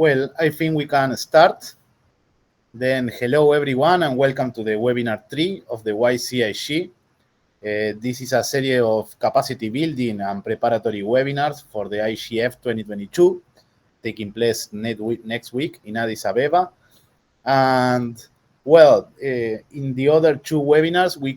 Well, I think we can start. Then, hello everyone, and welcome to the webinar 3 of the YCIG. This is a series of capacity building and preparatory webinars for the IGF 2022, taking place next week in Addis Ababa. And, well, in the other two webinars, we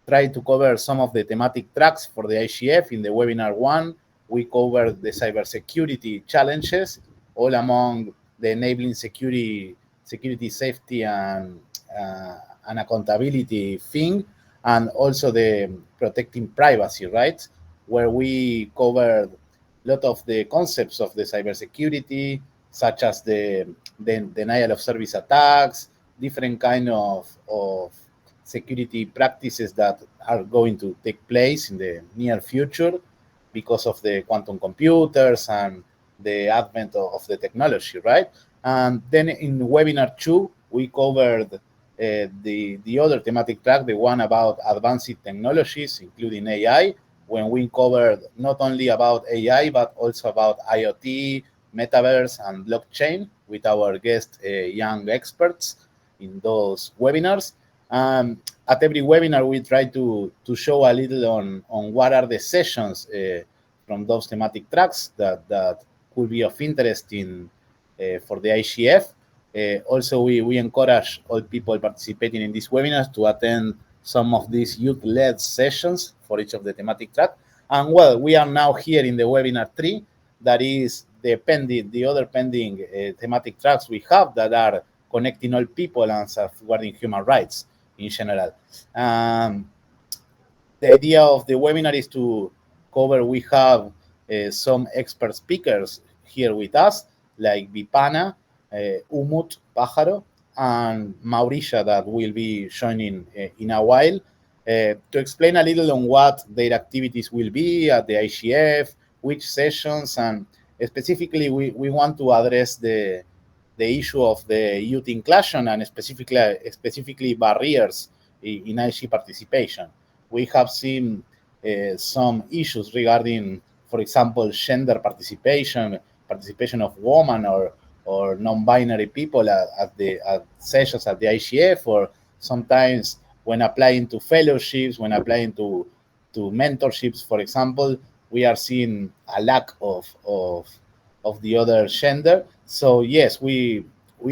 tried to cover some of the thematic tracks for the IGF. In the webinar 1, we covered the cybersecurity challenges, all among the enabling security, safety, and accountability thing, and also the protecting privacy, right? Where we covered a lot of the concepts of the cybersecurity, such as the denial of service attacks, different kind of security practices that are going to take place in the near future because of the quantum computers and the advent of the technology, right? And then in webinar 2, we covered the other thematic track, the one about advanced technologies, including AI, when we covered not only about AI, but also about IoT, metaverse, and blockchain with our guest young experts in those webinars. At every webinar, we try to show a little on what are the sessions from those thematic tracks that could be of interest for the IGF. Also, we encourage all people participating in these webinars to attend some of these youth-led sessions for each of the thematic tracks. And well, we are now here in the webinar 3, that is the other pending thematic tracks we have that are connecting all people and safeguarding human rights in general. The idea of the webinar is to cover, we have some expert speakers here with us, like Vipana, Umut Pájaro, and Mauricia, that will be joining in a while, to explain a little on what their activities will be at the IGF, which sessions, and specifically we want to address the issue of the youth inclusion and specifically barriers in IG participation. We have seen some issues regarding, for example, gender participation of women or non-binary people at sessions at the IGF, or sometimes when applying to fellowships, when applying to mentorships, for example, we are seeing a lack of the other gender. So yes, we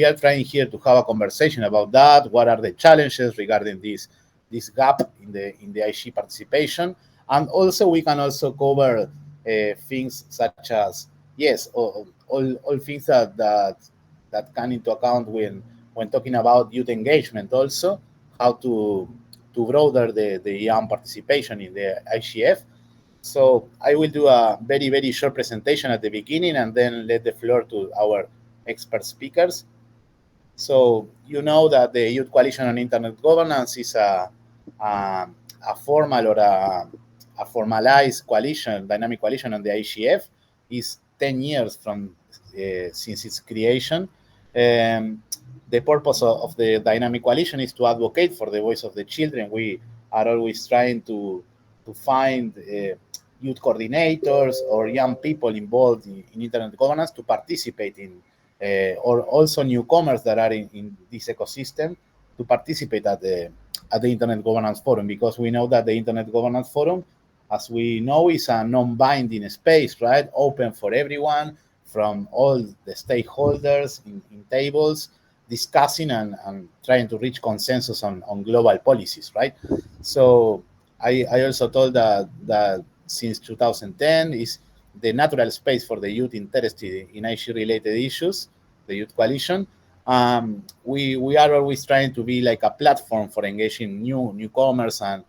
are trying here to have a conversation about that. What are the challenges regarding this gap in the IG participation? And also we can also cover things such as, yes, all things that come into account when talking about youth engagement, also how to broaden the young participation in the IGF. So I will do a very, very short presentation at the beginning and then let the floor to our expert speakers. So you know that the Youth Coalition on Internet Governance is a formal or a formalized coalition, dynamic coalition on the IGF. It's 10 years since its creation. The purpose of the dynamic coalition is to advocate for the voice of the children. We are always trying to find youth coordinators or young people involved in internet governance to participate in, or also newcomers that are in this ecosystem to participate at the Internet Governance Forum, because we know that the Internet Governance Forum, as we know, is a non-binding space, right? Open for everyone, from all the stakeholders in tables, discussing and trying to reach consensus on global policies, right? So I also told that since 2010 is the natural space for the youth interested in IG-related issues, the Youth Coalition. We are always trying to be like a platform for engaging newcomers and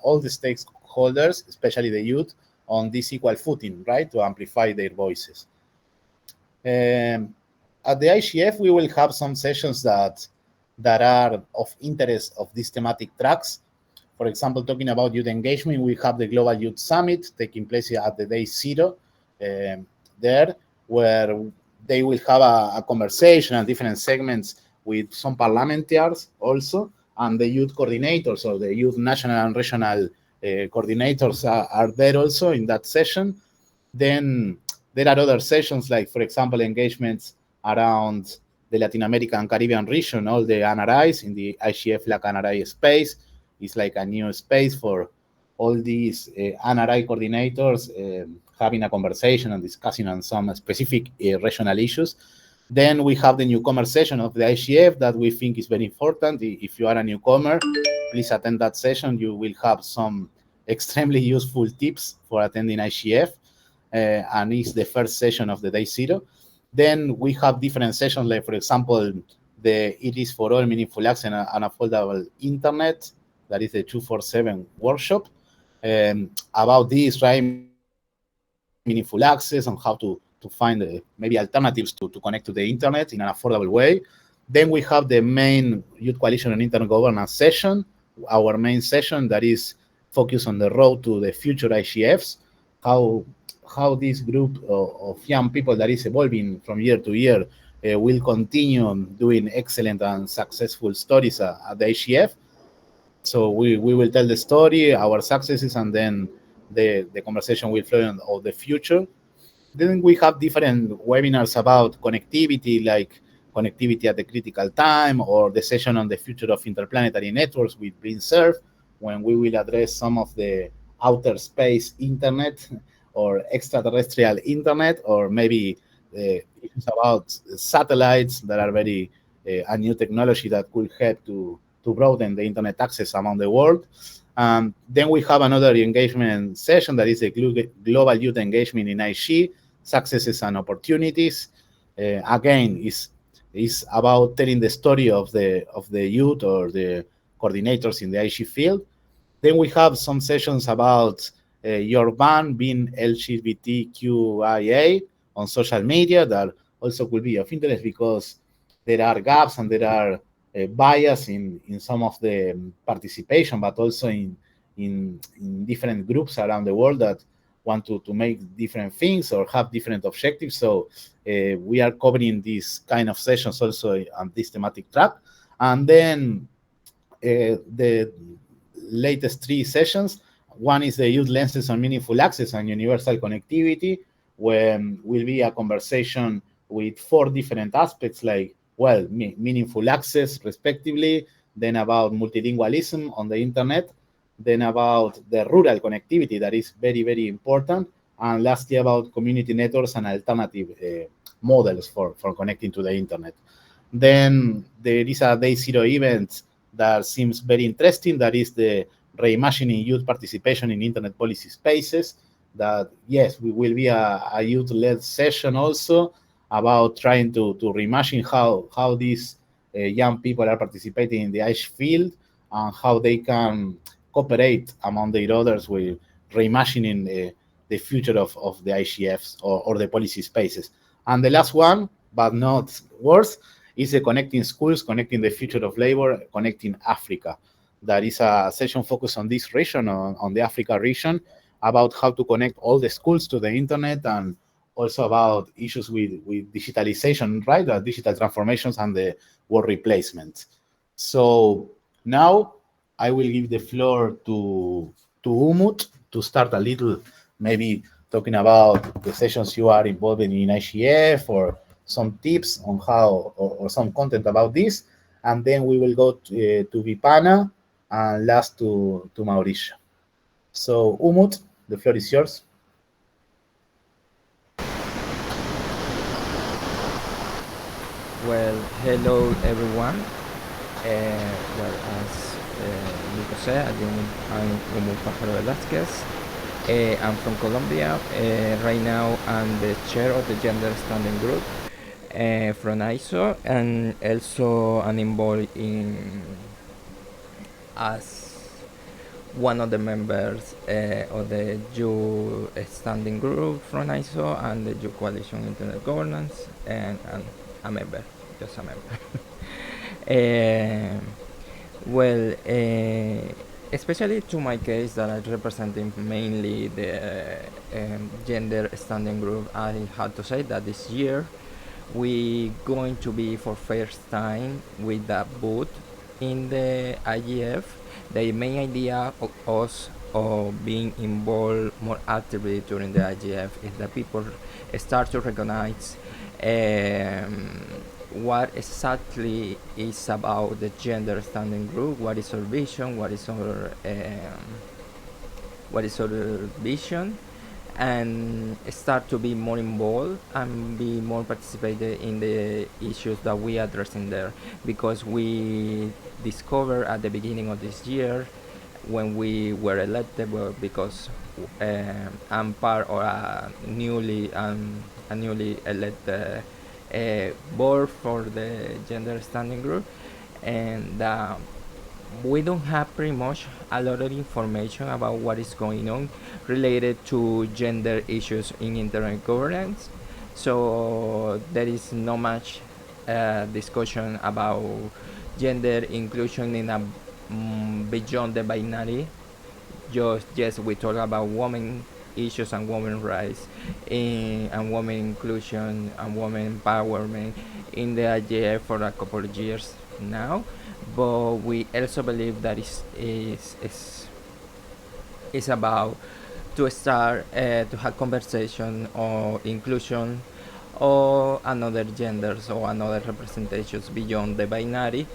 all the stakeholders, especially the youth, on this equal footing, right, to amplify their voices. At the IGF, we will have some sessions that are of interest of these thematic tracks. For example, talking about youth engagement, we have the Global Youth Summit taking place at the day 0 there, where they will have a conversation and different segments with some parliamentarians also, and the youth coordinators or the youth national and regional coordinators are there also in that session. Then There are other sessions, like, for example, engagements around the Latin American and Caribbean region, all the NRIs in the IGF LAC NRI space. It's like a new space for all these NRI coordinators having a conversation and discussing on some specific regional issues. Then we have the newcomer session of the IGF that we think is very important. If you are a newcomer, please attend that session. You will have some extremely useful tips for attending IGF, and it's the first session of the day zero. Then we have different sessions, like, for example, the It is for All Meaningful Access and Affordable Internet, that is the 247 workshop. About this, right, meaningful access and how to find maybe alternatives to connect to the internet in an affordable way. Then we have the main Youth Coalition and Intergovernance session, our main session that is focused on the road to the future IGFs, how how this group of young people that is evolving from year to year will continue doing excellent and successful stories at the IGF. So we will tell the story, our successes, and then the conversation will flow on the future. Then we have different webinars about connectivity, like connectivity at the critical time, or the session on the future of interplanetary networks with Being Served, when we will address some of the outer space internet or extraterrestrial internet, or maybe issues about satellites that are very a new technology that could help to broaden the internet access among the world. Then we have another engagement session that is a global youth engagement in IG, successes and opportunities. Again, is about telling the story of the youth or the coordinators in the IG field. Then we have some sessions about your ban being LGBTQIA on social media that also could be of interest, because there are gaps and there are bias in some of the participation, but also in different groups around the world that want to make different things or have different objectives. So we are covering these kind of sessions also on this thematic track. And then the latest three sessions. One is the Youth Lenses on Meaningful Access and Universal Connectivity, where will be a conversation with four different aspects, like, well, meaningful access, respectively, then about multilingualism on the internet, then about the rural connectivity that is very, very important, and lastly about community networks and alternative models for connecting to the internet. Then there is a day zero event that seems very interesting, that is the reimagining youth participation in internet policy spaces. That, yes, we will be a youth-led session also about trying to reimagine how these young people are participating in the ICE field and how they can cooperate among their others with reimagining the future of the IGFs or the policy spaces. And the last one, but not worse, is the Connecting Schools, Connecting the Future of Labor, Connecting Africa. That is a session focused on this region, on the Africa region, about how to connect all the schools to the internet, and also about issues with digitalization, right? The digital transformations and the word replacement. So now I will give the floor to Umut to start a little, maybe talking about the sessions you are involved in IGF, or some tips on how, or some content about this. And then we will go to Vipana, and last to Mauricio. So Umut, the floor is yours. Well, hello everyone. Well, as Nico said, I'm Umu Pájaro Velázquez. I'm from Colombia. Right now, I'm the chair of the Gender Standing Group from ISO, and also I'm involved in as one of the members of the Jew Standing Group from ISO and the Jew Coalition Internet Governance, and a member, just a member. Well, especially to my case that I representing mainly the Gender Standing Group, I had to say that this year we going to be for first time with a booth in the IGF. The main idea of us of being involved more actively during the IGF is that people start to recognize what exactly is about the gender standing group, what is our vision, what is our vision, and start to be more involved and be more participated in the issues that we address in there, because we discovered at the beginning of this year when we were elected, well, because I'm part of a newly elected board for the gender standing group, and we don't have pretty much a lot of information about what is going on related to gender issues in internet governance. So there is not much discussion about gender inclusion in a beyond the binary. Just yes, we talk about women issues and women rights and women inclusion and women empowerment in the IGF for a couple of years now, but we also believe that is about to start to have conversation or inclusion or another genders or another representations beyond the binary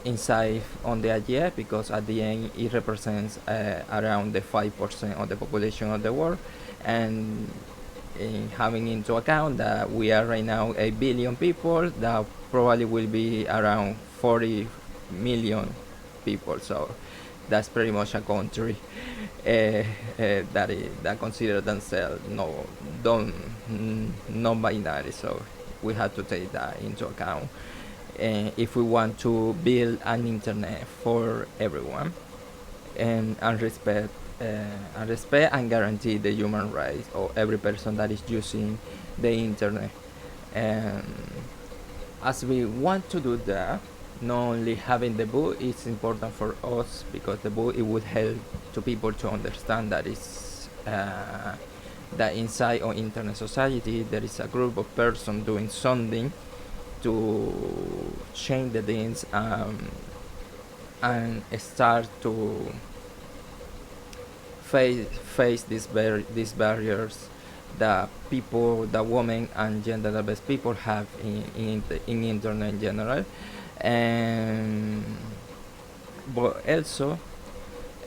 inside on the IGF, because at the end it represents around the 5% of the population of the world, and in having into account that we are right now 8 billion people, that probably will be around 40 million people. So that's pretty much a country that consider themselves non-binary. So we have to take that into account if we want to build an internet for everyone and respect and guarantee the human rights of every person that is using the internet. And as we want to do that, not only having the book is important for us, because the book it would help to people to understand that is that inside our internet society there is a group of persons doing something to change the things and start to face these barriers that people, that women and gender diverse people have in internet in general. And but also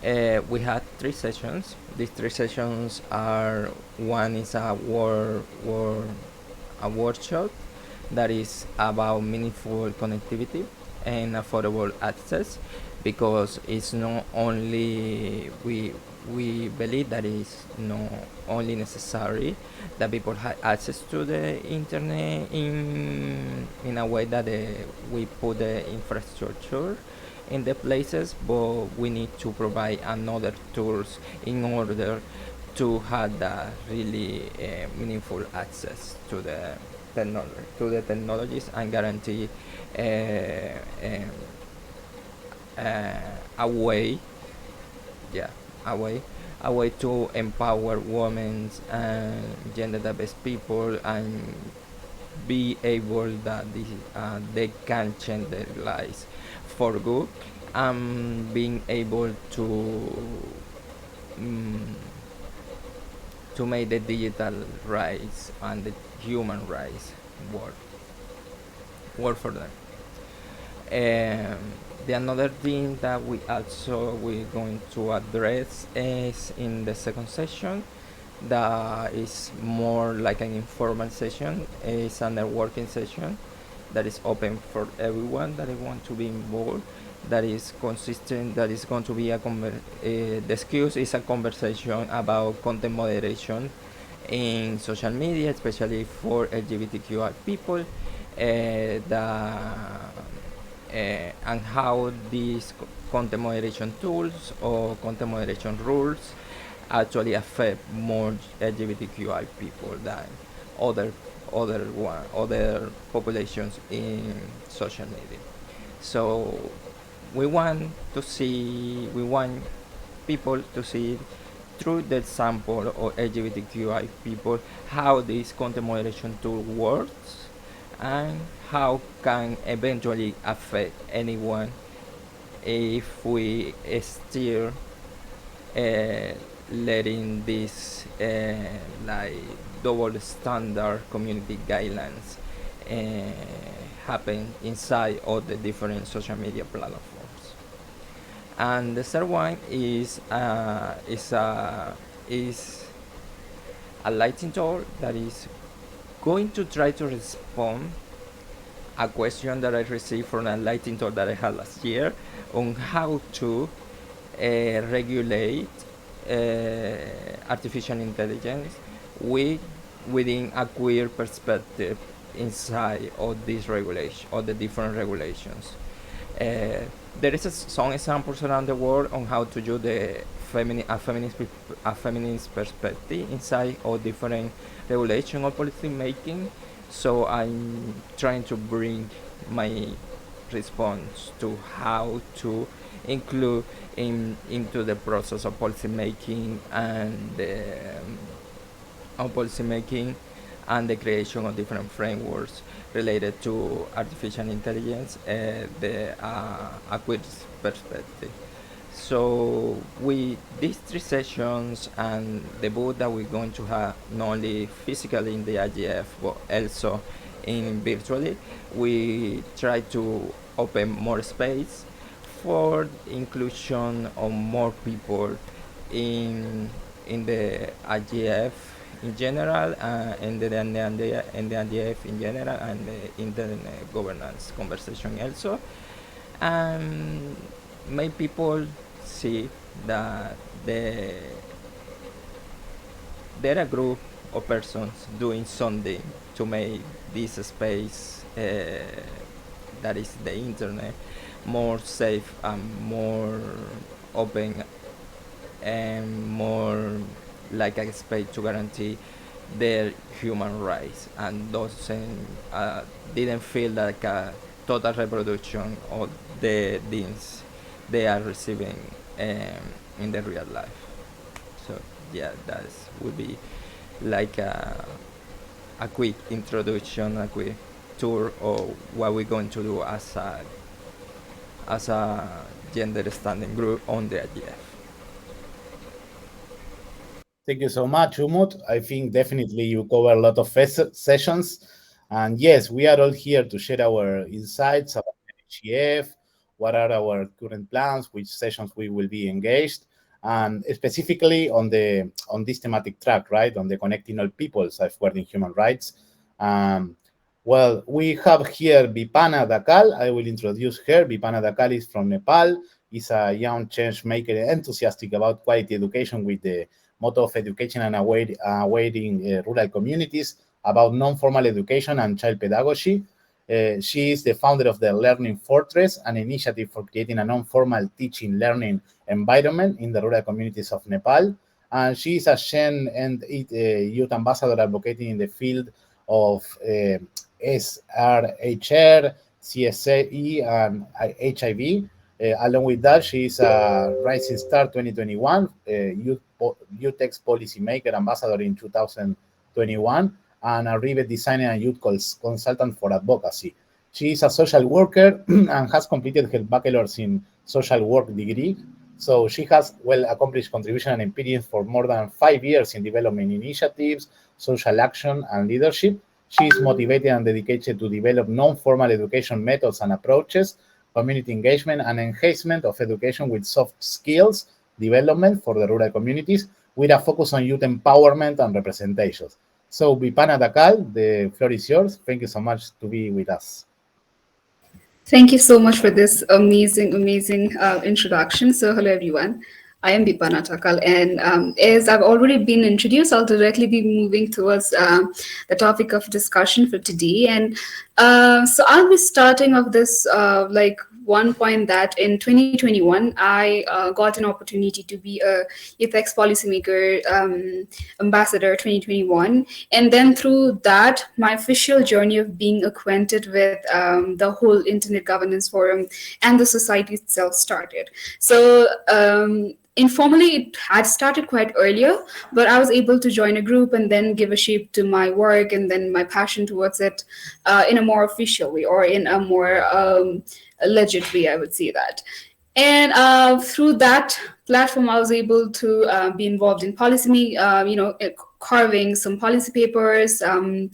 we had 3 sessions. These 3 sessions are, one is a workshop that is about meaningful connectivity and affordable access, because it's not only we believe that it's not only necessary that people have access to the internet in a way that we put the infrastructure in the places, but we need to provide another tools in order to have that really meaningful access to the technologies and guarantee um, a way, yeah, a way, a way to empower women and gender diverse people and be able that they can change their lives for good, and being able mm, to make the digital rights and the human rights work for them. The another thing that we're going to address is in the second session, that is more like an informal session. It's a networking session that is open for everyone that want to be involved. That is consistent. That is going to be the excuse is a conversation about content moderation in social media, especially for LGBTQI people, and how these content moderation tools or content moderation rules actually affect more LGBTQI people than other other populations in social media. So we want people to see through the sample of LGBTQI people how this content moderation tool works and how can eventually affect anyone if we still uh, letting this like double standard community guidelines uh, happen inside all the different social media platforms. And the third one is a lighting tool that is going to try to respond a question that I received from a lighting tool that I had last year on how to regulate artificial intelligence with within a queer perspective inside of these regulation or the different regulations. There is some examples around the world on how to use a feminist perspective inside of different regulation or policy making. So I'm trying to bring my response to how to include into the process of policy making and on policy making and the creation of different frameworks related to artificial intelligence, the acquired perspective. So with these three sessions and the booth that we're going to have not only physically in the IGF but also in virtually, we try to open more space for inclusion of more people in in the IGF in general, and the IGF in general, and the internet governance conversation also, and make people see that there are a group of persons doing something to make this space that is the internet more safe and more open and more like a space to guarantee their human rights and doesn't didn't feel like a total reproduction of the things they are receiving in the real life. So yeah, that would be like a quick introduction, a quick tour of what we're going to do as a gender standing group on the IGF. Thank you so much, Umut. I think definitely you cover a lot of sessions. And yes, we are all here to share our insights about HEF, what are our current plans, which sessions we will be engaged, and specifically on this thematic track, right, on the connecting all peoples safeguarding human rights. Um, well, we have here Vipana Dakal. I will introduce her. Vipana Dakal is from Nepal. Is a young change maker enthusiastic about quality education with the motto of education and awaiting rural communities about non-formal education and child pedagogy. She is the founder of the Learning Fortress, an initiative for creating a non-formal teaching learning environment in the rural communities of Nepal. And she is a Shen and youth ambassador advocating in the field of SRHR, CSE, and HIV. Along with that, she is a Rising Star 2021 youth ex policymaker ambassador in 2021 and a Rivet designer and youth consultant for advocacy. She is a social worker and has completed her bachelor's in social work degree. So she has well accomplished contribution and experience for more than 5 years in development initiatives, social action, and leadership. She is motivated and dedicated to develop non-formal education methods and approaches, community engagement, and enhancement of education with soft skills development for the rural communities with a focus on youth empowerment and representations. So, Vipana Dakal, the floor is yours. Thank you so much to be with us. Thank you so much for this amazing introduction. So, hello everyone. I am Bipana Takal, and as I've already been introduced, I'll directly be moving towards the topic of discussion for today. And so, I'll be starting off this like one point that in 2021, I got an opportunity to be a youth policymaker ambassador 2021. And then through that, my official journey of being acquainted with the whole Internet Governance Forum and the society itself started. So, informally, it had started quite earlier, but I was able to join a group and then give a shape to my work and then my passion towards it in a more official way or in a more legit way, I would say that. And through that platform, I was able to be involved in policy, carving some policy papers and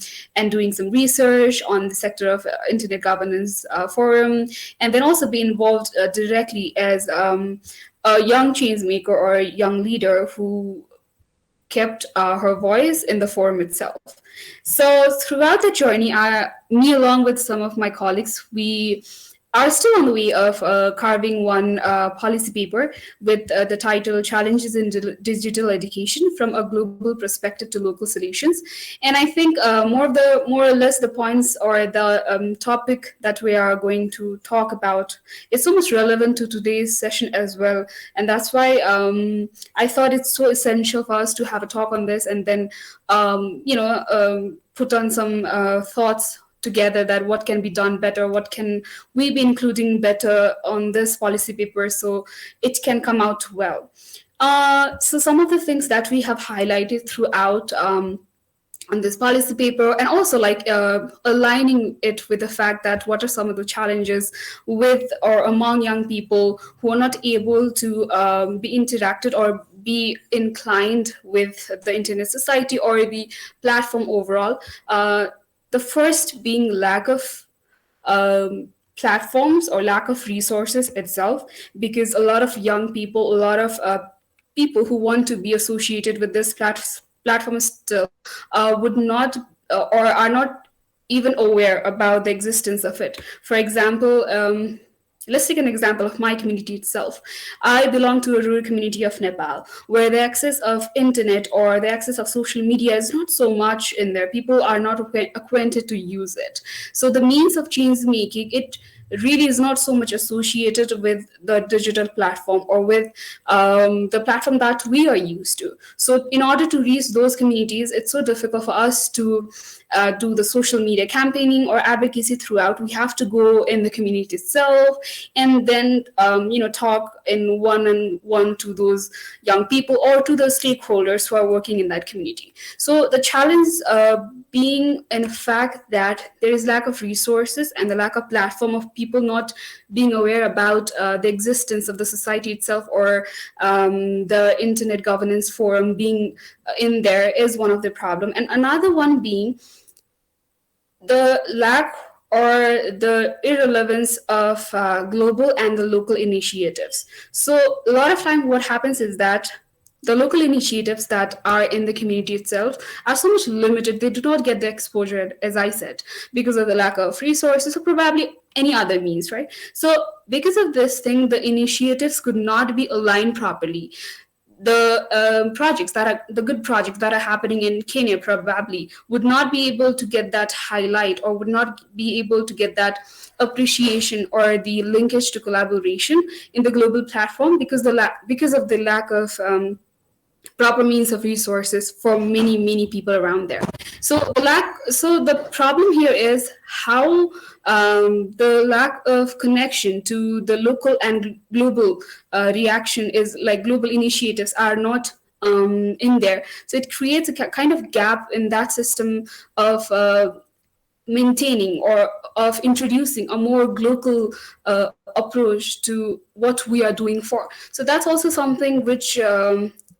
doing some research on the sector of internet governance forum, and then also be involved directly as a young change maker or a young leader who kept her voice in the forum itself. So throughout the journey, me along with some of my colleagues, we are still on the way of carving one policy paper with the title "Challenges in Digital Education: From a Global Perspective to Local Solutions." And I think more or less the points or the topic that we are going to talk about is so much relevant to today's session as well, and that's why I thought it's so essential for us to have a talk on this, and then put on some thoughts together that what can be done better, what can we be including better on this policy paper so it can come out well. So some of the things that we have highlighted throughout on this policy paper, and also like aligning it with the fact that what are some of the challenges with or among young people who are not able to be interacted or be inclined with the internet society or the platform overall. The first being lack of platforms or lack of resources itself, because a lot of young people, a lot of people who want to be associated with this platform still would not or are not even aware about the existence of it. For example, let's take an example of my community itself. I belong to a rural community of Nepal, where the access of internet or the access of social media is not so much in there. People are not acquainted to use it. So the means of change making, it really is not so much associated with the digital platform or with the platform that we are used to. So in order to reach those communities, it's so difficult for us to do the social media campaigning or advocacy throughout. We have to go in the community itself and then talk in one-on-one to those young people or to the stakeholders who are working in that community. So the challenge being in fact that there is lack of resources and the lack of platform of people not being aware about the existence of the society itself or the internet governance forum being in there is one of the problem. And another one being the lack or the irrelevance of global and the local initiatives. So a lot of time what happens is that the local initiatives that are in the community itself are so much limited. They do not get the exposure, as I said, because of the lack of resources or probably any other means, right? So because of this thing, the initiatives could not be aligned properly. The projects that are the good projects that are happening in Kenya probably would not be able to get that highlight or would not be able to get that appreciation or the linkage to collaboration in the global platform because of the lack of proper means of resources for many people around there. So the problem here is how the lack of connection to the local and global reaction is like global initiatives are not in there. So it creates a kind of gap in that system of maintaining or of introducing a more global approach to what we are doing for. So that's also something which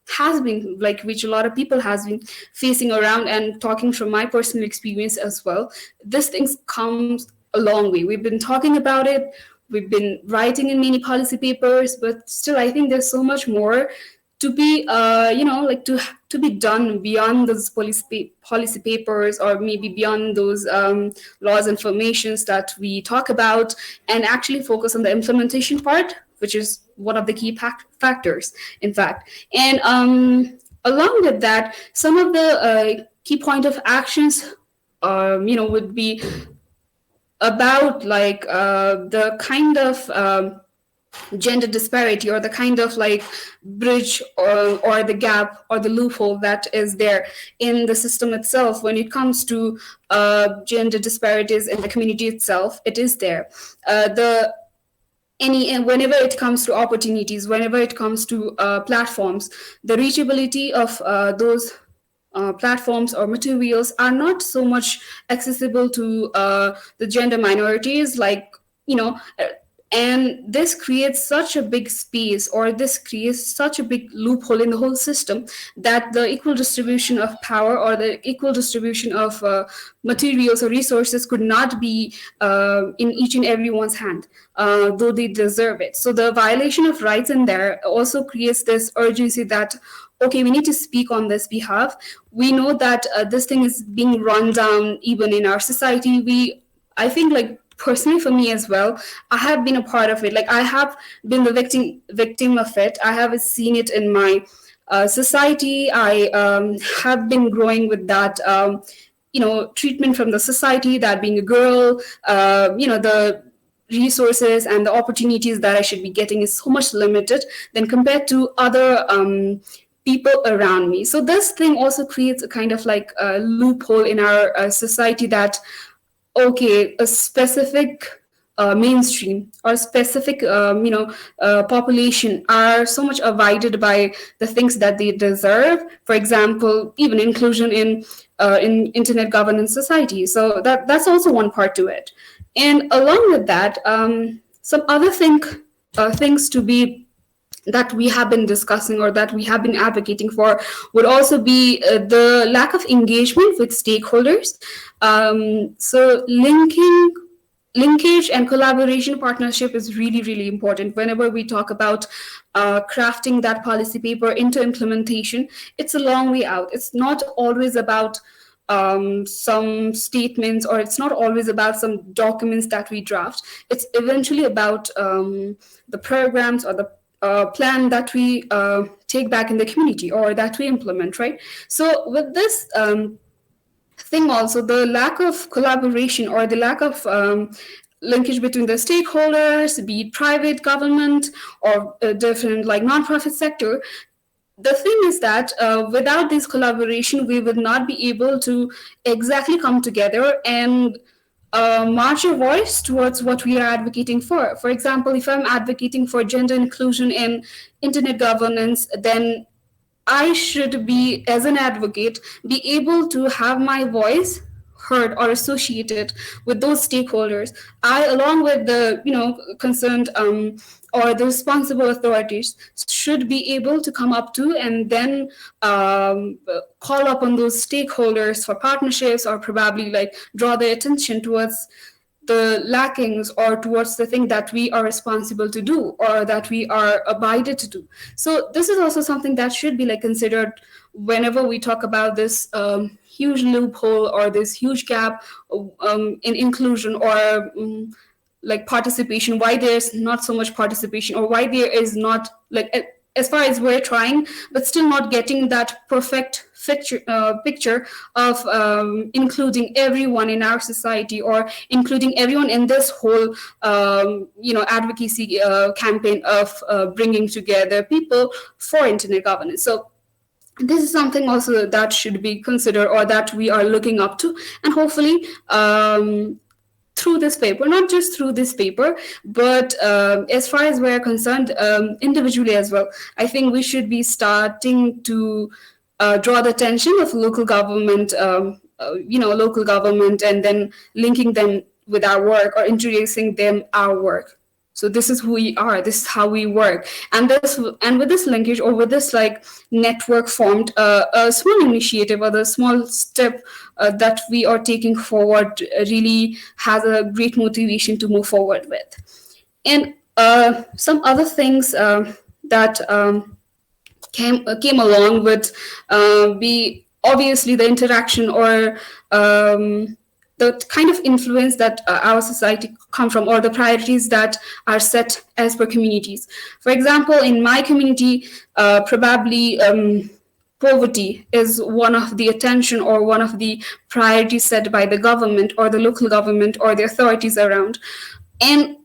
has been like which a lot of people has been facing around. And talking from my personal experience as well, this thing comes a long way. We've been talking about it, we've been writing in many policy papers, but still I think there's so much more to be to be done beyond those policy papers, or maybe beyond those laws and formations that we talk about, and actually focus on the implementation part, which is one of the key factors, in fact. And along with that, some of the key point of actions would be about like the kind of gender disparity or the kind of like bridge or the gap or the loophole that is there in the system itself when it comes to gender disparities in the community itself. It is there. Whenever it comes to opportunities, whenever it comes to platforms, the reachability of those platforms or materials are not so much accessible to the gender minorities, like And this creates such a big space, or this creates such a big loophole in the whole system, that the equal distribution of power or the equal distribution of materials or resources could not be in each and everyone's hand, though they deserve it. So the violation of rights in there also creates this urgency that, okay, we need to speak on this behalf. We know that this thing is being run down even in our society. I think, like, personally for me as well, I have been a part of it. Like, I have been the victim of it. I have seen it in my society. I have been growing with that treatment from the society, that being a girl, the resources and the opportunities that I should be getting is so much limited than compared to other people around me. So this thing also creates a kind of like a loophole in our society, that okay, a specific mainstream or specific population are so much avoided by the things that they deserve. For example, even inclusion in internet governance society. So that's also one part to it. And along with that, some other things to be that we have been discussing or that we have been advocating for would also be the lack of engagement with stakeholders. So linkage and collaboration partnership is really, really important. Whenever we talk about crafting that policy paper into implementation, it's a long way out. It's not always about some statements, or it's not always about some documents that we draft. It's eventually about the programs or the plan that we take back in the community or that we implement, right? So with this thing also, the lack of collaboration or the lack of linkage between the stakeholders, be it private, government, or different like nonprofit sector, the thing is that without this collaboration, we would not be able to exactly come together and march your voice towards what we are advocating for. For example, if I'm advocating for gender inclusion in internet governance, then I should be, as an advocate, be able to have my voice heard or associated with those stakeholders. I, along with the concerned or the responsible authorities, should be able to come up to and then call upon those stakeholders for partnerships, or probably like draw their attention towards the lackings or towards the thing that we are responsible to do or that we are abided to do. So this is also something that should be like considered whenever we talk about this huge loophole or this huge gap in inclusion or like participation, why there's not so much participation, or why there is not, like, as far as we're trying but still not getting that perfect picture of including everyone in our society, or including everyone in this whole advocacy campaign of bringing together people for internet governance. So this is something also that should be considered, or that we are looking up to, and hopefully through this paper, not just through this paper, but as far as we're concerned, individually as well, I think we should be starting to draw the attention of local government, local government, and then linking them with our work or introducing them our work. So this is who we are. This is how we work, and with this linkage, or with this like network formed, a small initiative or the small step that we are taking forward really has a great motivation to move forward with. And some other things that came along with be obviously the interaction or the kind of influence that our society come from, or the priorities that are set as per communities. For example, in my community, probably poverty is one of the attention or one of the priorities set by the government or the local government or the authorities around. And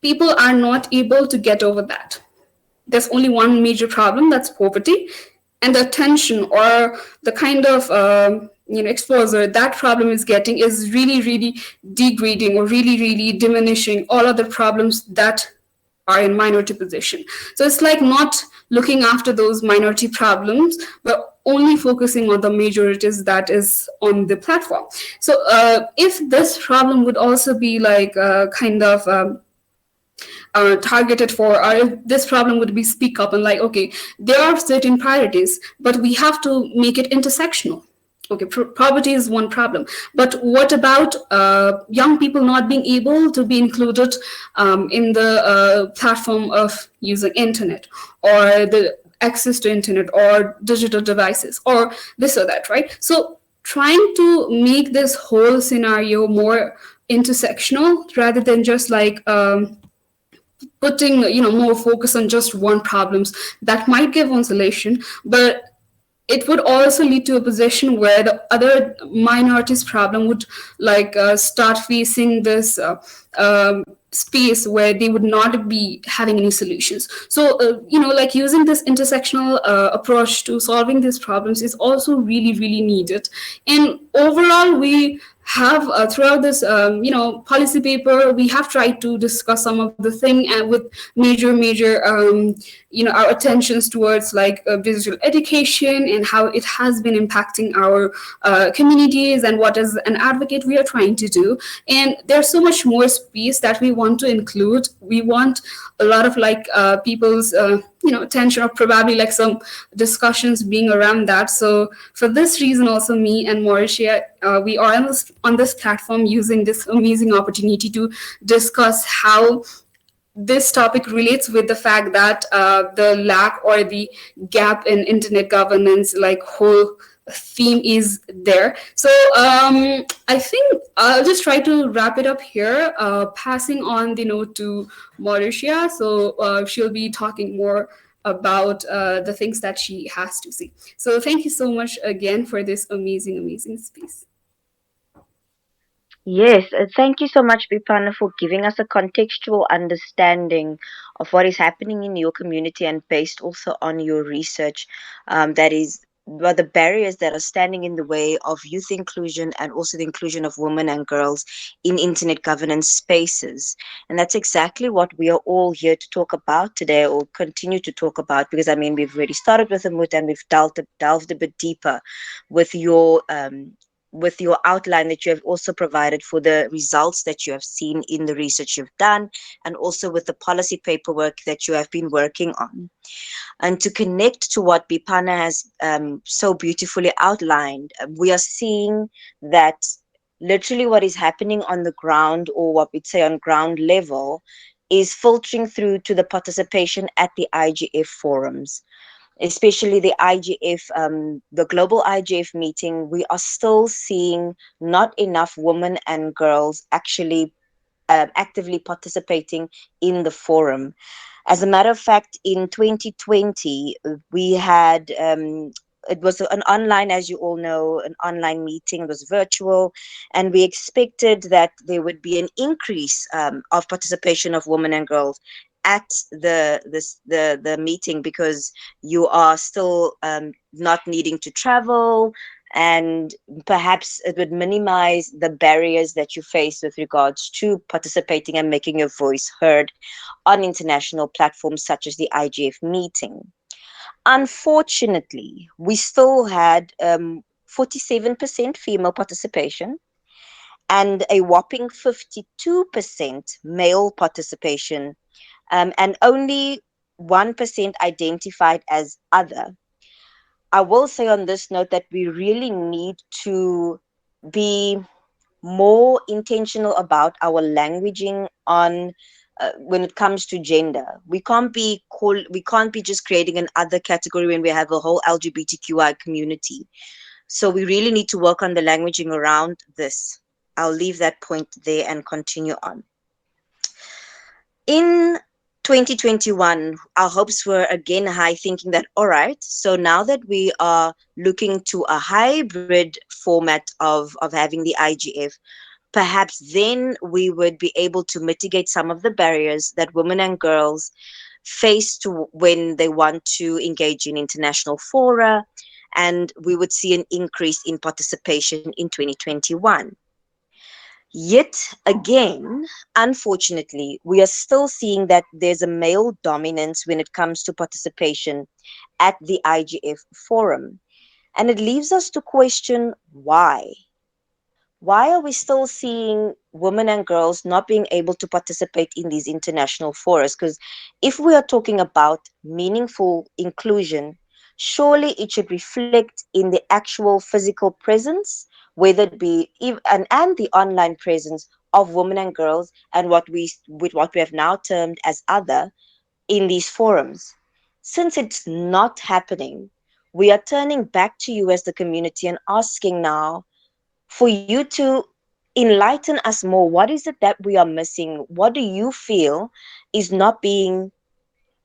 people are not able to get over that. There's only one major problem, that's poverty. And the attention or the kind of exposure that problem is getting is really, really degrading or really, really diminishing all other problems that are in minority position. So it's like not looking after those minority problems, but only focusing on the majorities that is on the platform. So if this problem would also be like kind of targeted for, or if this problem would be speak up and like, okay, there are certain priorities, but we have to make it intersectional. Okay, poverty is one problem, but what about young people not being able to be included in the platform of using internet, or the access to internet or digital devices or this or that, right? So trying to make this whole scenario more intersectional rather than just like putting more focus on just one problems that might give one solution, but it would also lead to a position where the other minorities problem would like start facing this space where they would not be having any solutions. So like using this intersectional approach to solving these problems is also really really needed. And overall we have throughout this policy paper, we have tried to discuss some of the thing and with major our attentions towards like digital education and how it has been impacting our communities and what as an advocate we are trying to do. And there's so much more space that we want to include. We want a lot of like people's attention, or probably like some discussions being around that. So for this reason also, me and Mauricia, we are on this platform using this amazing opportunity to discuss how this topic relates with the fact that the lack or the gap in internet governance like whole theme is there. So I think I'll just try to wrap it up here, passing on the note to Mauricia. So she'll be talking more about the things that she has to see. So thank you so much again for this amazing space. Yes, thank you so much, Bipana, for giving us a contextual understanding of what is happening in your community and based also on your research. That is, what the barriers that are standing in the way of youth inclusion and also the inclusion of women and girls in internet governance spaces. And that's exactly what we are all here to talk about today, or continue to talk about, because I mean, we've already started with the mood and we've delved a bit deeper with your outline that you have also provided for the results that you have seen in the research you've done, and also with the policy paperwork that you have been working on. And to connect to what Bipana has so beautifully outlined, we are seeing that literally what is happening on the ground, or what we'd say on ground level, is filtering through to the participation at the IGF forums, especially the IGF, the global IGF meeting. We are still seeing not enough women and girls actually actively participating in the forum. As a matter of fact, in 2020, we had it was an online, as you all know, an online meeting. It was virtual, and we expected that there would be an increase of participation of women and girls at the meeting, because you are still not needing to travel, and perhaps it would minimize the barriers that you face with regards to participating and making your voice heard on international platforms such as the IGF meeting. Unfortunately, we still had 47% female participation and a whopping 52% male participation, and only 1% identified as other. I will say on this note that we really need to be more intentional about our languaging on when it comes to gender. We can't be just creating an other category when we have a whole LGBTQI community. So we really need to work on the languaging around this. I'll leave that point there and continue on. In 2021, our hopes were again high, thinking that, all right, so now that we are looking to a hybrid format of having the IGF, perhaps then we would be able to mitigate some of the barriers that women and girls face to when they want to engage in international fora, and we would see an increase in participation in 2021. Yet again, unfortunately, we are still seeing that there's a male dominance when it comes to participation at the IGF forum. And it leaves us to question why. Why are we still seeing women and girls not being able to participate in these international forums? Because if we are talking about meaningful inclusion, surely it should reflect in the actual physical presence, whether it be and the online presence of women and girls, and what we have now termed as other in these forums. Since it's not happening, we are turning back to you as the community and asking now for you to enlighten us more. What is it that we are missing? What do you feel is not being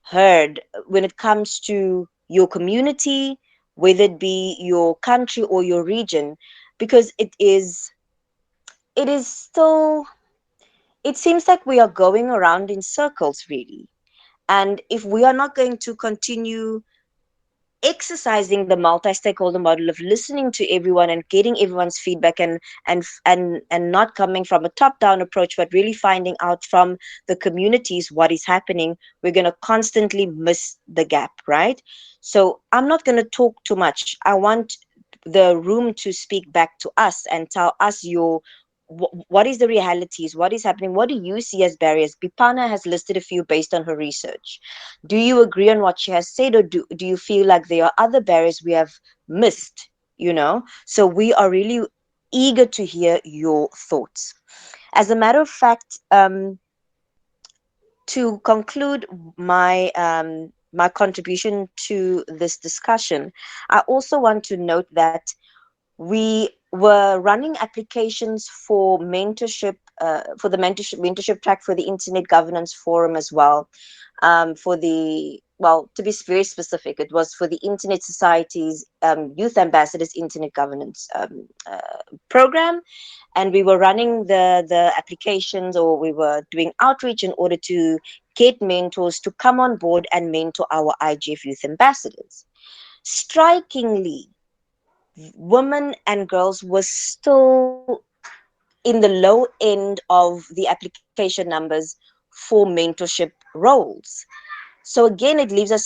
heard when it comes to your community, whether it be your country or your region? Because it is still, it seems like we are going around in circles, really. And if we are not going to continue exercising the multi-stakeholder model of listening to everyone and getting everyone's feedback, and not coming from a top-down approach, but really finding out from the communities what is happening, we're going to constantly miss the gap, right? So I'm not going to talk too much. I want the room to speak back to us and tell us what is the realities, what is happening, what do you see as barriers. Bipana has listed a few based on her research. Do you agree on what she has said, or do you feel like there are other barriers we have missed? So we are really eager to hear your thoughts. As a matter of fact, to conclude my contribution to this discussion, I also want to note that we were running applications for mentorship, for the mentorship track for the Internet Governance Forum as well. To be very specific, it was for the Internet Society's Youth Ambassadors Internet Governance program, and we were running the applications, or we were doing outreach in order to get mentors to come on board and mentor our IGF youth ambassadors. Strikingly, women and girls were still in the low end of the application numbers for mentorship roles. So again it leaves us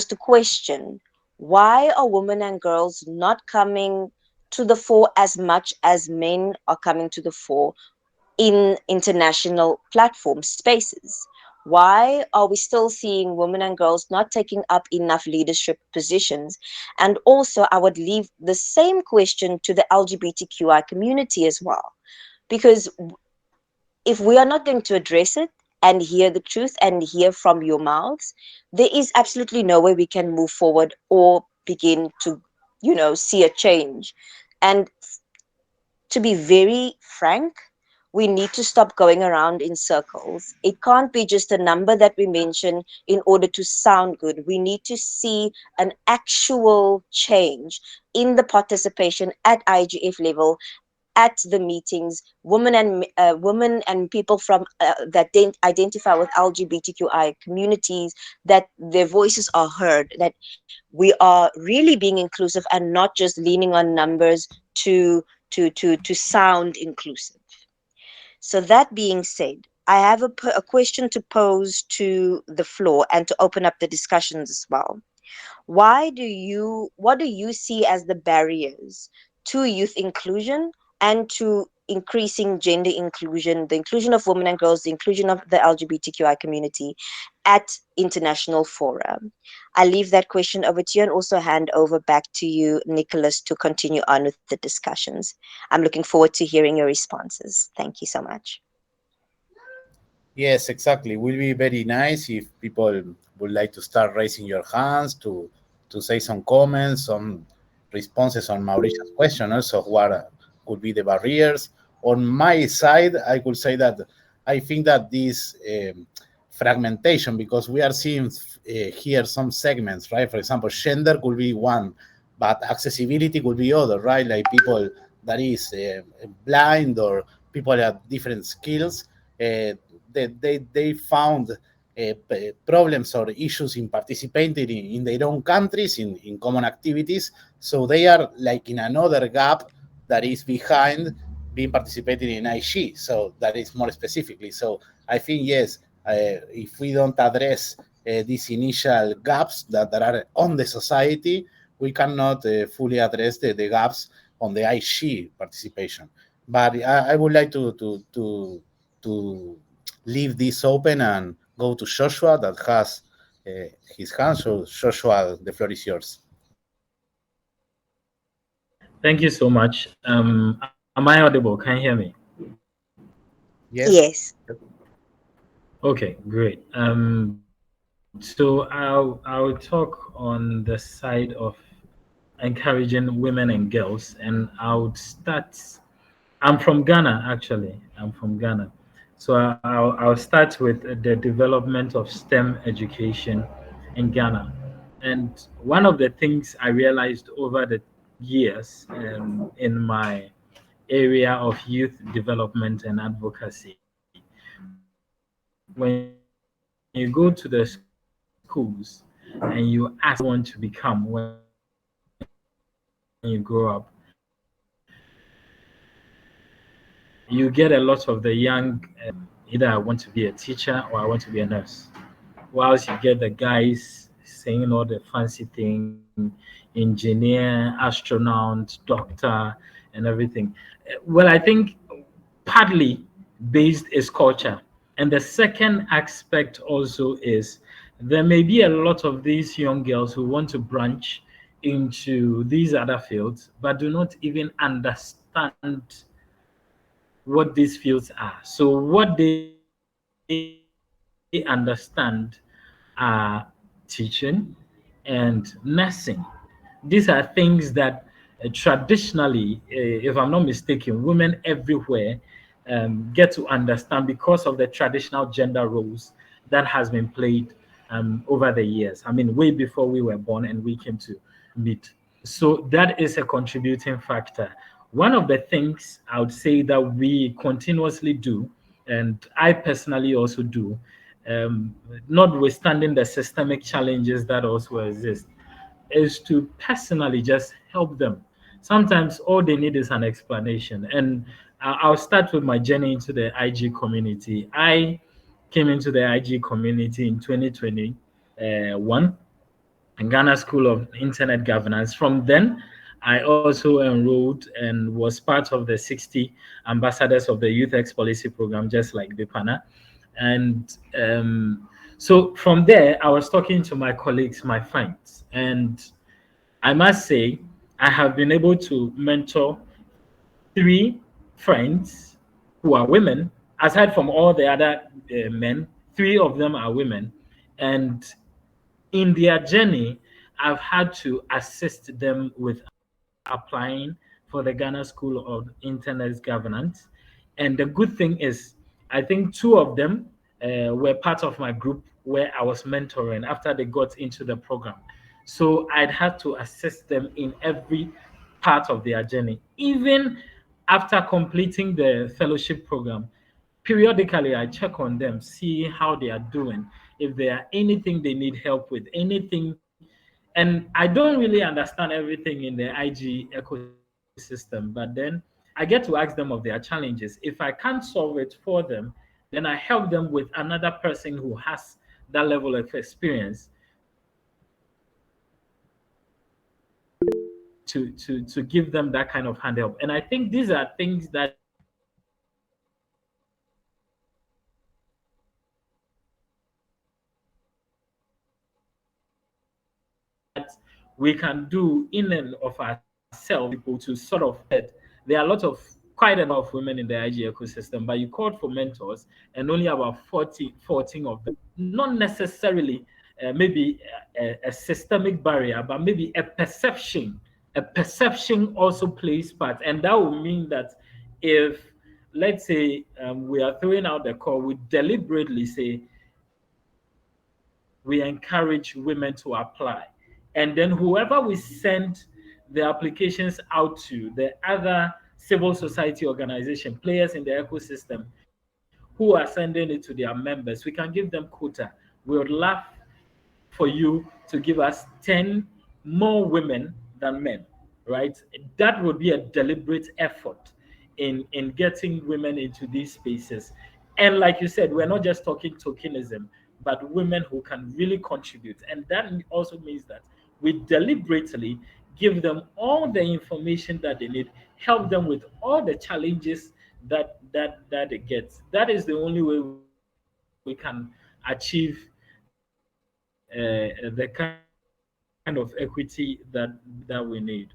to question, why are women and girls not coming to the fore as much as men are coming to the fore in international platform spaces? Why are we still seeing women and girls not taking up enough leadership positions? And also, I would leave the same question to the LGBTQI community as well. Because if we are not going to address it and hear the truth and hear from your mouths, there is absolutely no way we can move forward or begin to, see a change. And to be very frank, we need to stop going around in circles. It can't be just a number that we mention in order to sound good. We need to see an actual change in the participation at IGF level, at the meetings, women and people from that identify with LGBTQI communities, that their voices are heard, that we are really being inclusive and not just leaning on numbers to sound inclusive. So that being said, I have a question to pose to the floor and to open up the discussions as well. What do you see as the barriers to youth inclusion and to increasing gender inclusion, the inclusion of women and girls, the inclusion of the LGBTQI community at international fora? I leave that question over to you and also hand over back to you, Nicholas, to continue on with the discussions. I'm looking forward to hearing your responses. Thank you so much. Yes, exactly. Will be very nice if people would like to start raising your hands to say some comments, some responses on Mauritius' question. Also, what could be the barriers? On my side, I could say that I think that this fragmentation, because we are seeing here some segments, right? For example, gender could be one, but accessibility could be other, right? Like people that is blind, or people have different skills. They found problems or issues in participating in their own countries in common activities. So they are like in another gap that is behind being participating in IG. So that is more specifically. So I think, yes, if we don't address these initial gaps that are on the society, we cannot fully address the gaps on the IG participation. But I would like to leave this open and go to Joshua that has his hand. So Joshua, the floor is yours. Thank you so much. Am I audible? Can you hear me? Yes. Yes. Okay, great. So I'll talk on the side of encouraging women and girls, and I would start. I'm from Ghana, actually. I'm from Ghana, so I'll start with the development of STEM education in Ghana. And one of the things I realized over the years in my area of youth development and advocacy, when you go to the schools and you ask what do you want to become when you grow up, you get a lot of the young, either I want to be a teacher or I want to be a nurse. Whilst you get the guys saying all the fancy thing, engineer, astronaut, doctor, and everything. Well, I think partly based is culture. And the second aspect also is there may be a lot of these young girls who want to branch into these other fields, but do not even understand what these fields are. So what they understand are teaching and nursing. These are things that traditionally, if I'm not mistaken, women everywhere get to understand because of the traditional gender roles that has been played over the years. I mean, way before we were born and we came to meet. So that is a contributing factor. One of the things I would say that we continuously do, and I personally also do, notwithstanding the systemic challenges that also exist, is to personally just help them. Sometimes all they need is an explanation. And I'll start with my journey into the IG community. I came into the IG community in 2021 in Ghana School of Internet Governance. From then, I also enrolled and was part of the 60 ambassadors of the Youth X Policy Program, just like Bipana. And so from there, I was talking to my colleagues, my friends, and I must say, I have been able to mentor three friends who are women, aside from all the other men, three of them are women. And in their journey, I've had to assist them with applying for the Ghana School of Internet Governance. And the good thing is, I think two of them were part of my group where I was mentoring after they got into the program. So I'd had to assist them in every part of their journey. Even after completing the fellowship program, periodically I check on them, see how they are doing, if there are anything they need help with, anything. And I don't really understand everything in the IG ecosystem, but then I get to ask them of their challenges. If I can't solve it for them, then I help them with another person who has that level of experience to give them that kind of hand help. And I think these are things that we can do in and of ourselves. But there are quite a lot of women in the IG ecosystem, but you called for mentors, and only about 14 of them. Not necessarily maybe a systemic barrier, but maybe a perception. A perception also plays part, and that will mean that if, let's say, we are throwing out the call, we deliberately say we encourage women to apply, and then whoever we send the applications out to, the other civil society organization, players in the ecosystem who are sending it to their members, we can give them quota. We would love for you to give us 10 more women than men, right? That would be a deliberate effort in getting women into these spaces. And like you said, we're not just talking tokenism, but women who can really contribute. And that also means that we deliberately give them all the information that they need, help them with all the challenges that they get. That is the only way we can achieve the kind of equity that we need.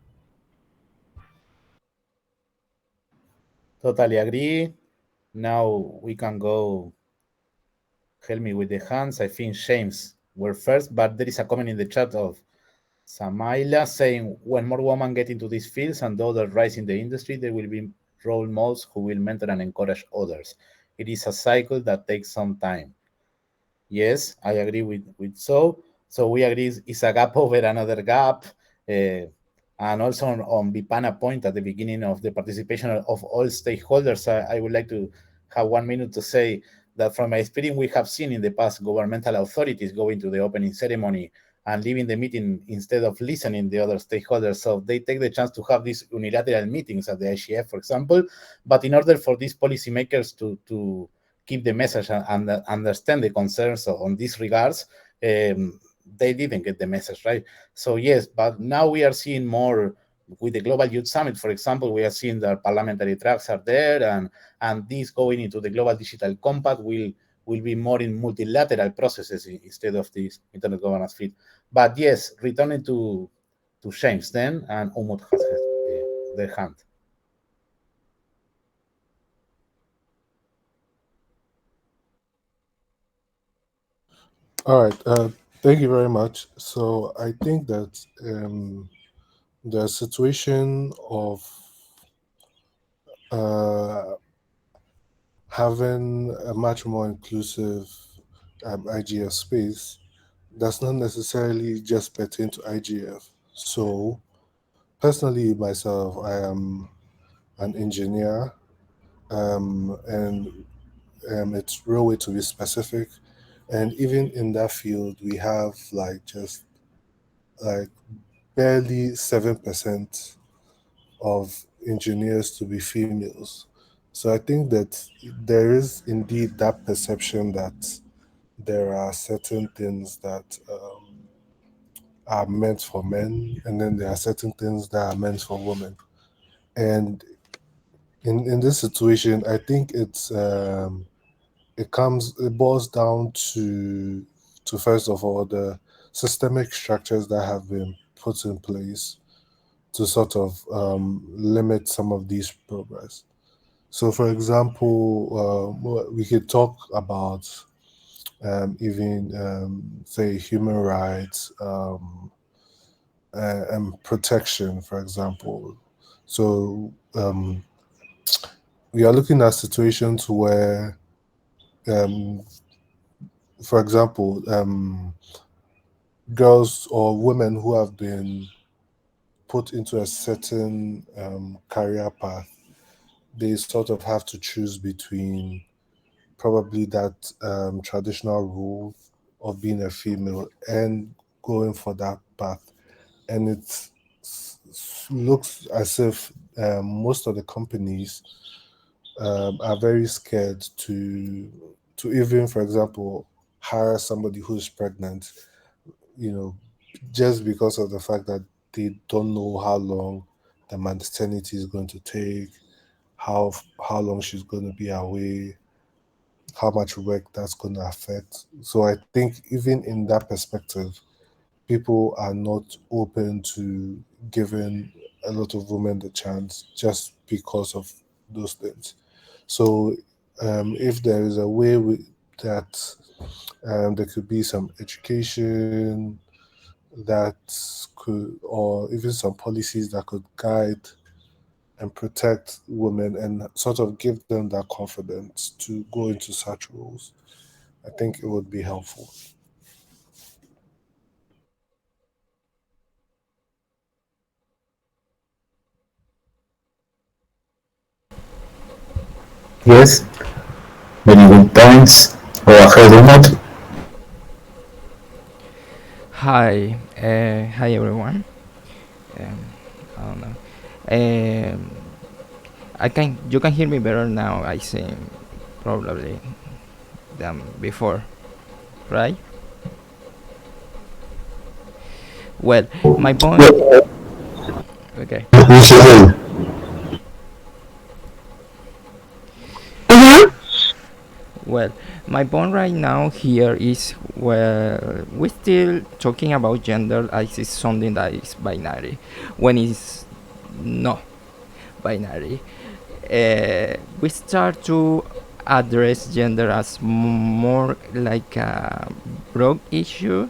Totally agree. Now we can go. Help me with the hands. I think James were first, but there is a comment in the chat of Samaila saying when more women get into these fields and others rise in the industry, there will be role models who will mentor and encourage others. It is a cycle that takes some time. Yes, I agree with so. So we agree it's a gap over another gap. Uh, and also on Vipana point at the beginning of the participation of all stakeholders, I would like to have 1 minute to say that from my experience, we have seen in the past governmental authorities going to the opening ceremony and leaving the meeting instead of listening the other stakeholders. So they take the chance to have these unilateral meetings at the IGF, for example. But in order for these policymakers to keep the message and understand the concerns on these regards, they didn't get the message, right? So yes, but now we are seeing more with the Global Youth Summit, for example. We are seeing that parliamentary tracks are there, and this going into the Global Digital Compact will be more in multilateral processes instead of this internet governance field. But yes, returning to James then, and Umut has their hand. All right. Thank you very much. So I think that the situation of uh, having a much more inclusive IGF space does not necessarily just pertain to IGF. So personally, myself, I am an engineer, and it's railway to be specific. And even in that field, we have like just like barely 7% of engineers to be females. So I think that there is indeed that perception that there are certain things that are meant for men, and then there are certain things that are meant for women. And in this situation, I think it boils down to first of all the systemic structures that have been put in place to sort of limit some of these progress. So, for example, we could talk about even say human rights and protection, for example. So we are looking at situations where, um, for example, girls or women who have been put into a certain career path, they sort of have to choose between probably that traditional role of being a female and going for that path. And looks as if most of the companies are very scared to even, for example, hire somebody who's pregnant, you know, just because of the fact that they don't know how long the maternity is going to take, how how long she's going to be away, how much work that's going to affect. So I think even in that perspective, people are not open to giving a lot of women the chance just because of those things. So if there is a way that there could be some education that could, or even some policies that could guide and protect women and sort of give them that confidence to go into such roles, I think it would be helpful. Yes, very good points. Go ahead, Umut. Hi everyone. Um, I don't know. You can hear me better now. I think probably than before, right? Well, my point. Well, my point right now here is, well, we're still talking about gender as is something that is binary, when it's not binary. We start to address gender as more like a broad issue,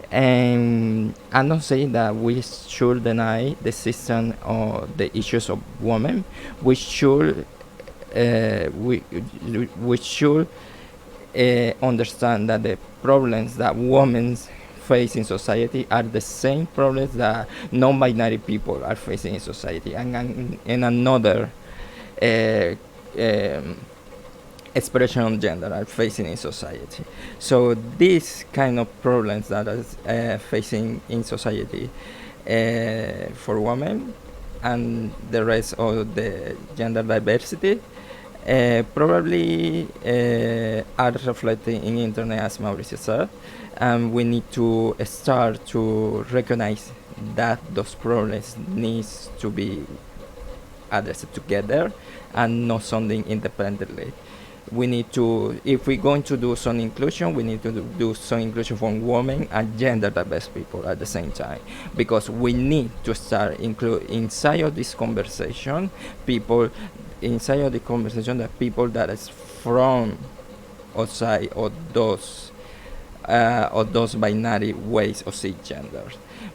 and I'm not saying that we should deny the system or the issues of women. We should uh, we we should understand that the problems that women face in society are the same problems that non-binary people are facing in society, and another uh, um, expression of gender are facing in society. So these kind of problems that are facing in society for women and the rest of the gender diversity probably are reflecting in internet, as Mauricio said, and we need to start to recognize that those problems needs to be addressed together and not something independently. We need to, if we're going to do some inclusion, we need to do some inclusion for women and gender diverse people at the same time, because we need to start include inside of this conversation people, inside of the conversation, that people that is from outside of those binary ways of seeing gender,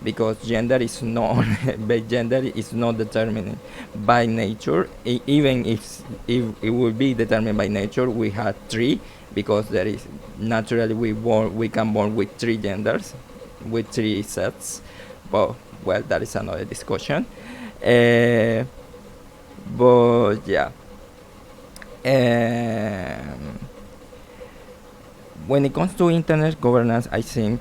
because gender is not but gender is not determined by nature. Even if it would be determined by nature, we have three, because there is naturally we can born with three genders, with three sets, but well, that is another discussion. uh, but yeah, um, when it comes to internet governance, I think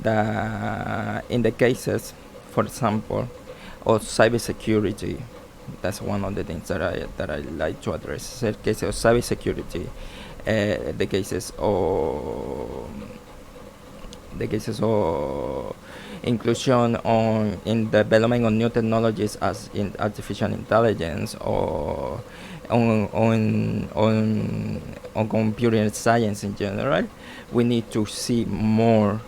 that in the cases, for example, of cybersecurity, that's one of the things that I like to address. The cases of cybersecurity, the cases of inclusion on in development of new technologies, as in artificial intelligence, or on computer science in general. We need to see more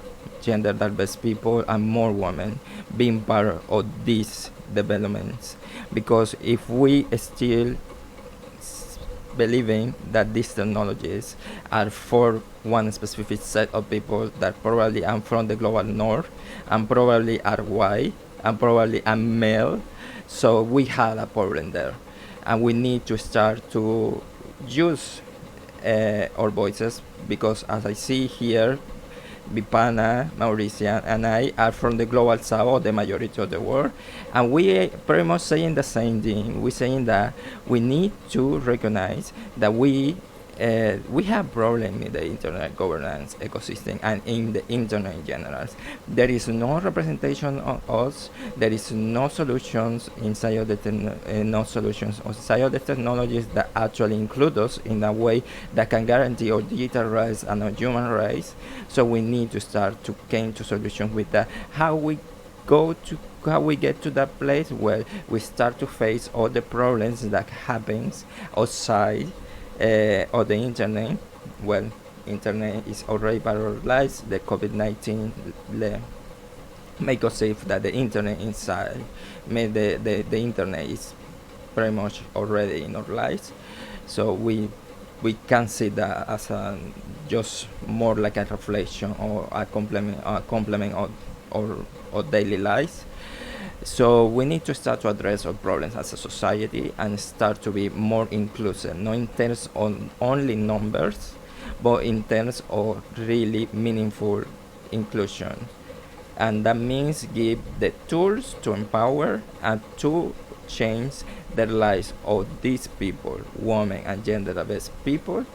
gender diverse people and more women being part of these developments, because if we still believing that these technologies are for one specific set of people that probably are from the global north and probably are white and probably are male. So we have a problem there, and we need to start to use our voices, because as I see here, Vipana, Mauricia, and I are from the global south, the majority of the world, and we pretty much saying the same thing. We're saying that we need to recognize that we have problem in the internet governance ecosystem and in the internet in general. There is no representation of us. There is no solutions inside of no solutions inside of the technologies that actually include us in a way that can guarantee our digital rights and our human rights. So we need to start to came to solutions with that. How we get to that place where we start to face all the problems that happens outside of the internet. Well, internet is already part of our lives. The COVID-19 make us safe that the internet inside, made the internet is pretty much already in our lives. So we can see that as a just more like a reflection or a complement of daily lives. So we need to start to address our problems as a society and start to be more inclusive, not in terms of only numbers, but in terms of really meaningful inclusion. And that means give the tools to empower and to change the lives of these people, women and gender diverse people,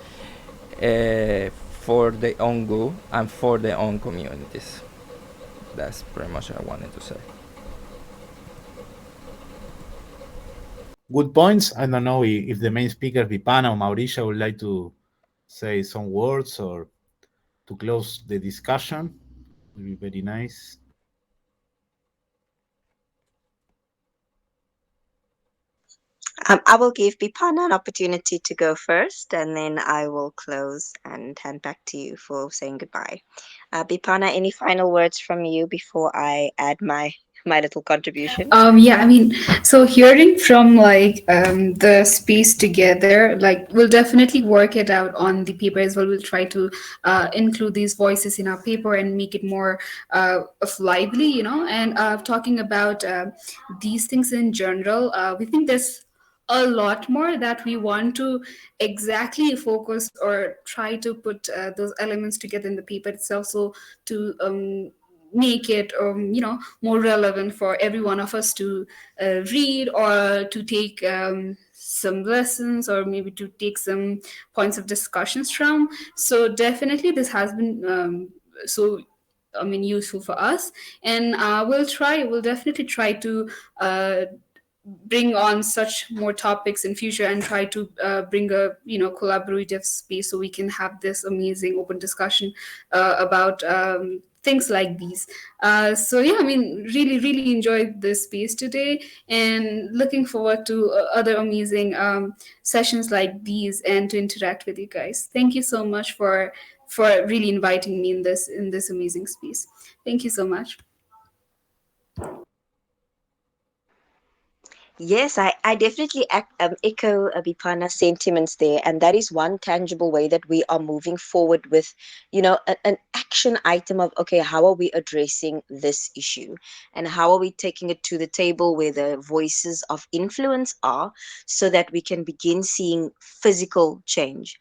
for their own good and for their own communities. That's pretty much what I wanted to say. Good points. I don't know if the main speaker, Vipana or Mauricio, would like to say some words or to close the discussion. Would be very nice. I will give Bipana an opportunity to go first, and then I will close and hand back to you for saying goodbye. Bipana, any final words from you before I add my little contribution? Yeah, I mean, so hearing from like the space together, like we'll definitely work it out on the paper as well. We'll try to include these voices in our paper and make it more of lively, you know. And talking about these things in general, we think there's a lot more that we want to exactly focus or try to put those elements together in the paper itself. So to make it more relevant for every one of us to read or to take some lessons or maybe to take some points of discussions from. So definitely this has been so I mean useful for us, and we'll definitely try to bring on such more topics in future and try to bring a collaborative space so we can have this amazing open discussion about things like these. So yeah, I mean, really enjoyed this space today and looking forward to other amazing sessions like these and to interact with you guys. Thank you so much for really inviting me in this amazing space. Thank you so much. Yes, I definitely echo Abhipana's sentiments there, and that is one tangible way that we are moving forward with, an action item of, okay, how are we addressing this issue, and how are we taking it to the table where the voices of influence are, so that we can begin seeing physical change,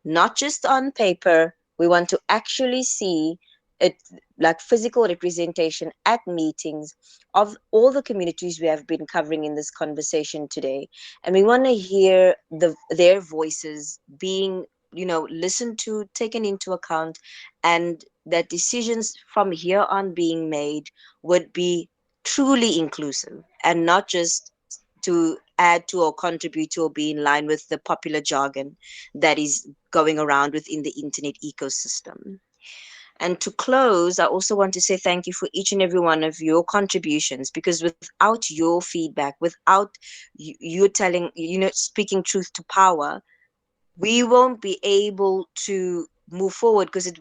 not just on paper. We want to actually see it, like physical representation at meetings of all the communities we have been covering in this conversation today, and we want to hear their voices being, listened to, taken into account, and that decisions from here on being made would be truly inclusive and not just to add to or contribute to or be in line with the popular jargon that is going around within the internet ecosystem. And to close, I also want to say thank you for each and every one of your contributions, because without your feedback, without you telling, speaking truth to power, we won't be able to move forward, because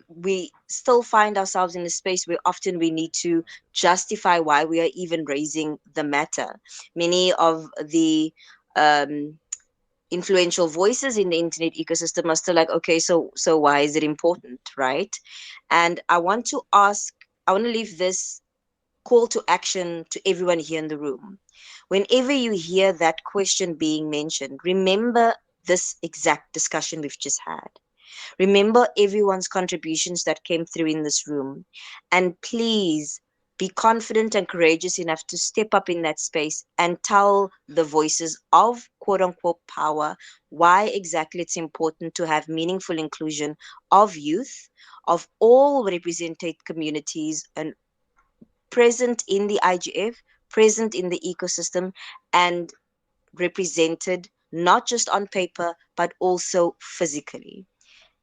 we still find ourselves in a space where often we need to justify why we are even raising the matter. Many of the um, influential voices in the internet ecosystem are still like, okay, so why is it important, right? And I want to leave this call to action to everyone here in the room. Whenever you hear that question being mentioned, remember this exact discussion we've just had. Remember everyone's contributions that came through in this room. And please be confident and courageous enough to step up in that space and tell the voices of quote unquote power why exactly it's important to have meaningful inclusion of youth, of all represented communities, and present in the IGF, present in the ecosystem, and represented not just on paper, but also physically.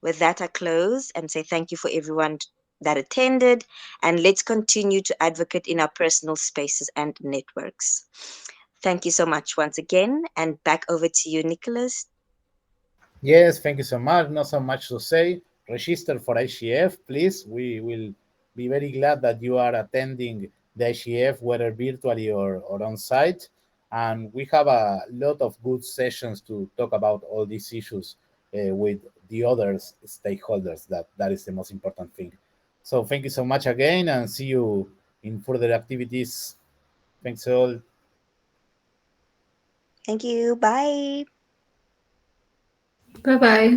With that, I close and say thank you for everyone that attended, and let's continue to advocate in our personal spaces and networks. Thank you so much once again, and back over to you, Nicholas. Yes, thank you so much. Not so much to say. Register for IGF, please. We will be very glad that you are attending the IGF, whether virtually or on site. And we have a lot of good sessions to talk about all these issues with the other stakeholders. That is the most important thing. So thank you so much again, and see you in further activities. Thanks all. Thank you. Bye. Bye bye.